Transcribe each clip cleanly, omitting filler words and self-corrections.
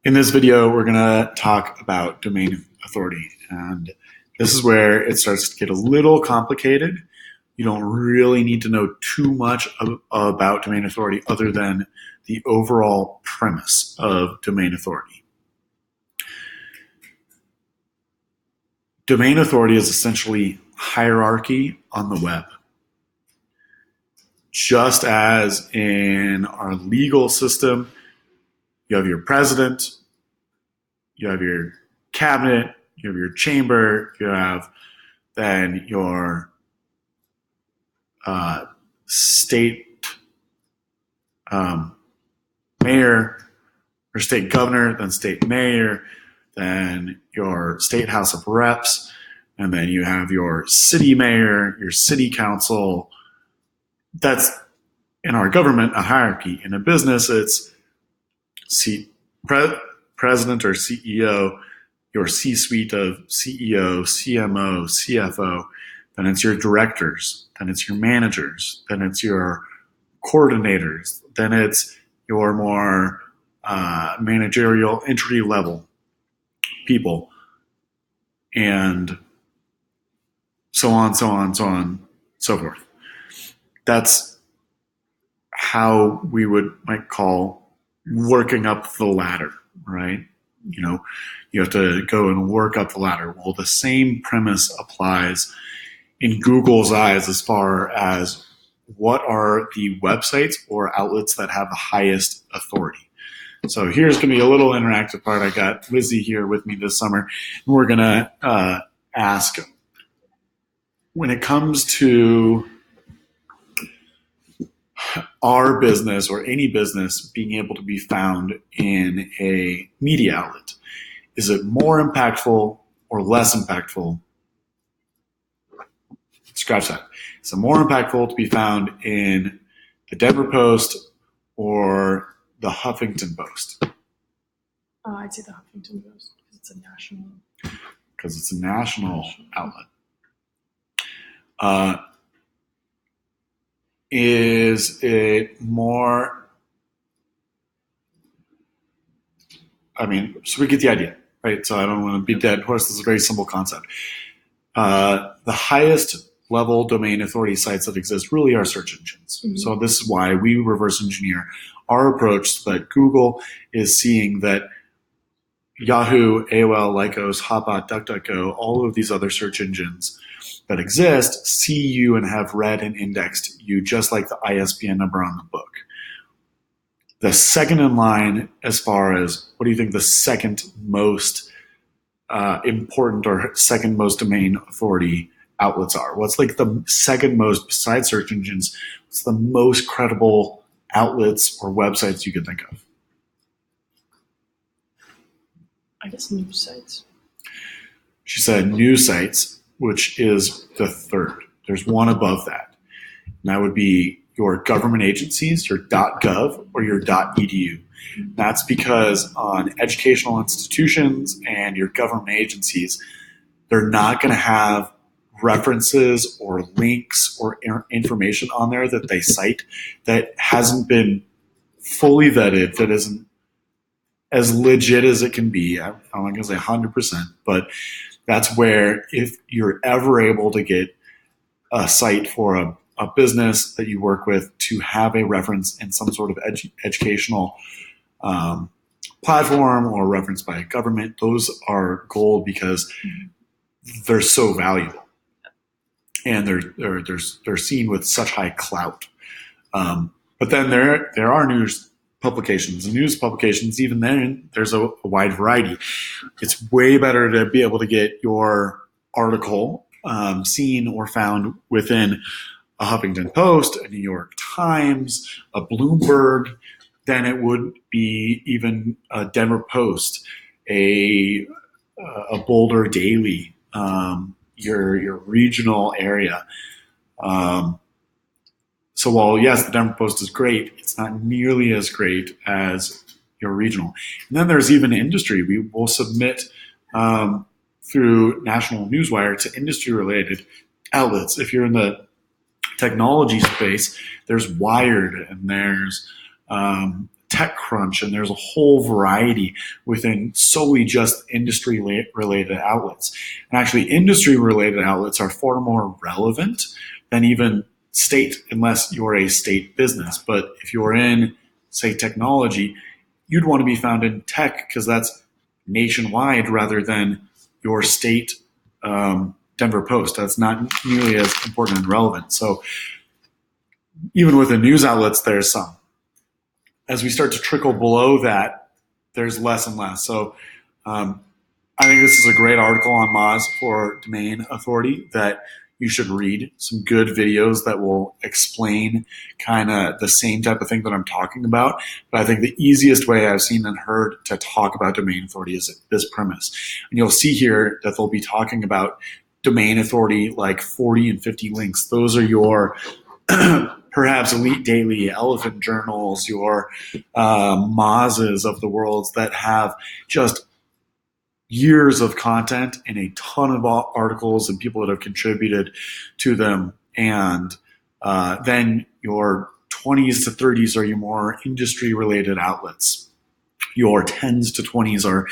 In this video, we're going to talk about domain authority. And this is where it starts to get a little complicated. You don't really need to know too much about domain authority other than the overall premise of domain authority. Domain authority is essentially hierarchy on the web. Just as in our legal system, you have your president, you have your cabinet, you have your chamber, you have then your state mayor or state governor, then state mayor, then your state house of reps, and then you have your city mayor, your city council. That's in our government a hierarchy. In a business, it's president or CEO, your C-suite of CEO, CMO, CFO, then it's your directors, then it's your managers, then it's your coordinators, then it's your more managerial entry level people, and so on, so on, so on, so forth. That's how we might call working up the ladder, right? You have to go and work up the ladder. Well, the same premise applies in Google's eyes as far as what are the websites or outlets that have the highest authority. So here's going to be a little interactive part. I got Lizzie here with me this summer, and we're going to ask, when it comes to our business or any business being able to be found in a media outlet, is it more impactful or less impactful? Scratch that. Is it more impactful to be found in the Denver Post or the Huffington Post? I'd say the Huffington Post because it's a national. Because it's a national outlet. Is it more? So we get the idea, right? So I don't want to beat dead horse. This is a very simple concept. The highest level domain authority sites that exist really are search engines. Mm-hmm. So this is why we reverse engineer our approach so that Google is seeing that Yahoo, AOL, Lycos, Hotbot, DuckDuckGo, all of these other search engines that exist see you and have read and indexed you just like the ISBN number on the book. The second in line, as far as what do you think the second most important or second most domain authority outlets are? What's like the second most, besides search engines, what's the most credible outlets or websites you could think of? I guess news sites. She said news sites, which is the third. There's one above that. And that would be your government agencies, your .gov or your .edu. That's because on educational institutions and your government agencies, they're not going to have references or links or information on there that they cite that hasn't been fully vetted, that isn't as legit as it can be. I'm not going to say 100%, but that's where if you're ever able to get a site for a business that you work with to have a reference in some sort of educational platform or reference by a government, those are gold because they're so valuable and they're seen with such high clout. But then there are news publications. And news publications, even then, there's a wide variety. It's way better to be able to get your article seen or found within a Huffington Post, a New York Times, a Bloomberg, than it would be even a Denver Post, a Boulder Daily, your regional area. So while, yes, the Denver Post is great, it's not nearly as great as your regional. And then there's even industry. We will submit through National Newswire to industry-related outlets. If you're in the technology space, there's Wired and there's TechCrunch, and there's a whole variety within solely just industry-related outlets. And actually, industry-related outlets are far more relevant than even state, unless you're a state business. But if you're in, say, technology, you'd want to be found in tech because that's nationwide rather than your state Denver Post. That's not nearly as important and relevant. So even with the news outlets, there's some. As we start to trickle below that, there's less and less. So I think this is a great article on Moz for domain authority that you should read. Some good videos that will explain kind of the same type of thing that I'm talking about. But I think the easiest way I've seen and heard to talk about domain authority is this premise. And you'll see here that they'll be talking about domain authority like 40 and 50 links. Those are your perhaps Elite Daily, Elephant Journals, your Mozes of the world that have just years of content and a ton of articles and people that have contributed to them. And then your 20s to 30s are your more industry-related outlets. Your 10s to 20s are,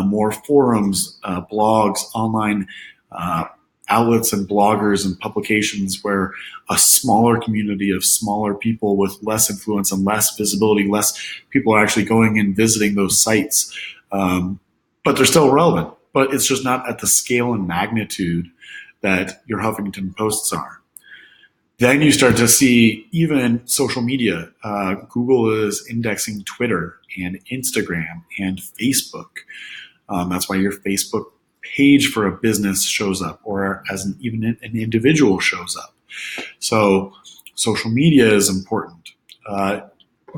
more forums, blogs, online outlets and bloggers and publications where a smaller community of smaller people with less influence and less visibility, less people are actually going and visiting those sites. But they're still relevant, but it's just not at the scale and magnitude that your Huffington Posts are. Then you start to see even social media. Google is indexing Twitter and Instagram and Facebook. That's why your Facebook page for a business shows up, or as even an individual shows up. So social media is important.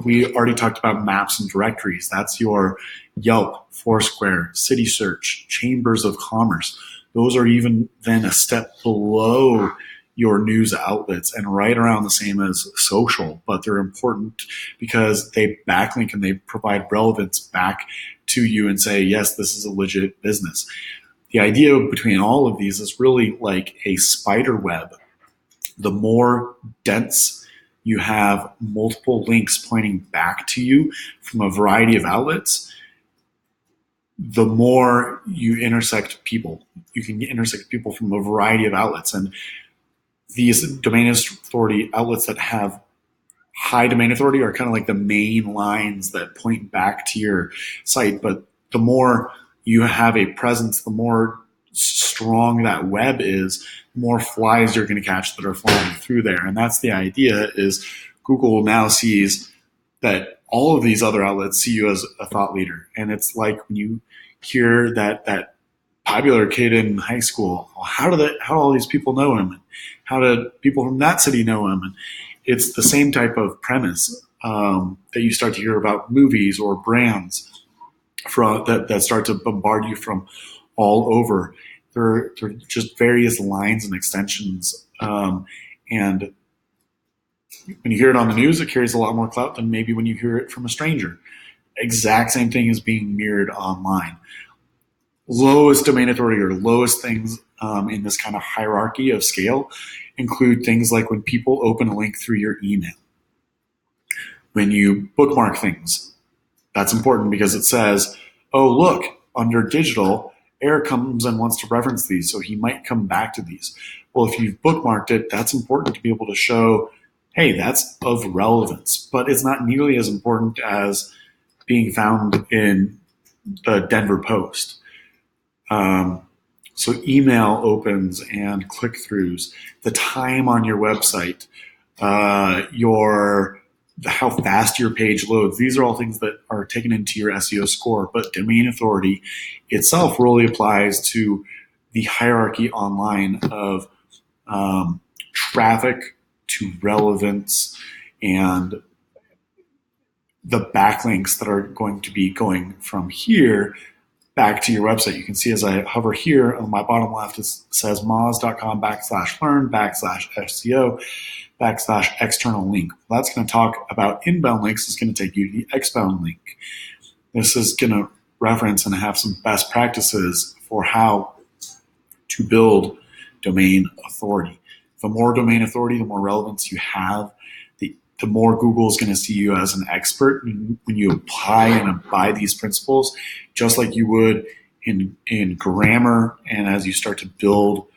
We already talked about maps and directories. That's your Yelp, Foursquare, City Search, Chambers of Commerce. Those are even then a step below your news outlets and right around the same as social, but they're important because they backlink and they provide relevance back to you and say, yes, this is a legit business. The idea between all of these is really like a spider web. The more dense you have multiple links pointing back to you from a variety of outlets, the more you intersect people. You can intersect people from a variety of outlets. And these domain authority outlets that have high domain authority are kind of like the main lines that point back to your site. But the more you have a presence, the more strong that web is, the more flies you're going to catch that are flying through there. And that's the idea, is Google now sees that all of these other outlets see you as a thought leader. And it's like when you hear that popular kid in high school, how do all these people know him? And how do people from that city know him? And it's the same type of premise that you start to hear about movies or brands that start to bombard you from all over. They're just various lines and extensions. And when you hear it on the news, it carries a lot more clout than maybe when you hear it from a stranger. Exact same thing is being mirrored online. Lowest domain authority or lowest things in this kind of hierarchy of scale include things like when people open a link through your email. When you bookmark things, that's important because it says, oh, look, under digital, Eric comes and wants to reference these, so he might come back to these. Well, if you've bookmarked it, that's important to be able to show, hey, that's of relevance, but it's not nearly as important as being found in the Denver Post. So email opens and click-throughs, the time on your website, how fast your page loads. These are all things that are taken into your SEO score, but domain authority itself really applies to the hierarchy online of traffic to relevance and the backlinks that are going to be going from here back to your website. You can see as I hover here on my bottom left, it says moz.com/learn/SEO/external link. Well, that's going to talk about inbound links. It's going to take you to the exbound link. This is going to reference and have some best practices for how to build domain authority. The more domain authority, the more relevance you have, the the more Google is going to see you as an expert when you apply and abide these principles, just like you would in grammar, and as you start to build,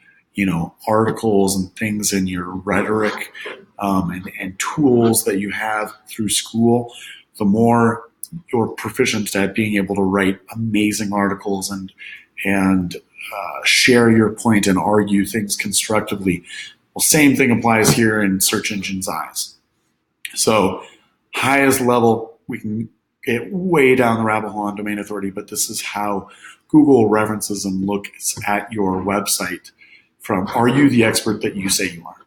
articles and things in your rhetoric, and tools that you have through school, the more you're proficient at being able to write amazing articles and share your point and argue things constructively. Well, same thing applies here in search engines' eyes. So, highest level, we can get way down the rabbit hole on domain authority, but this is how Google references and looks at your website from, are you the expert that you say you are?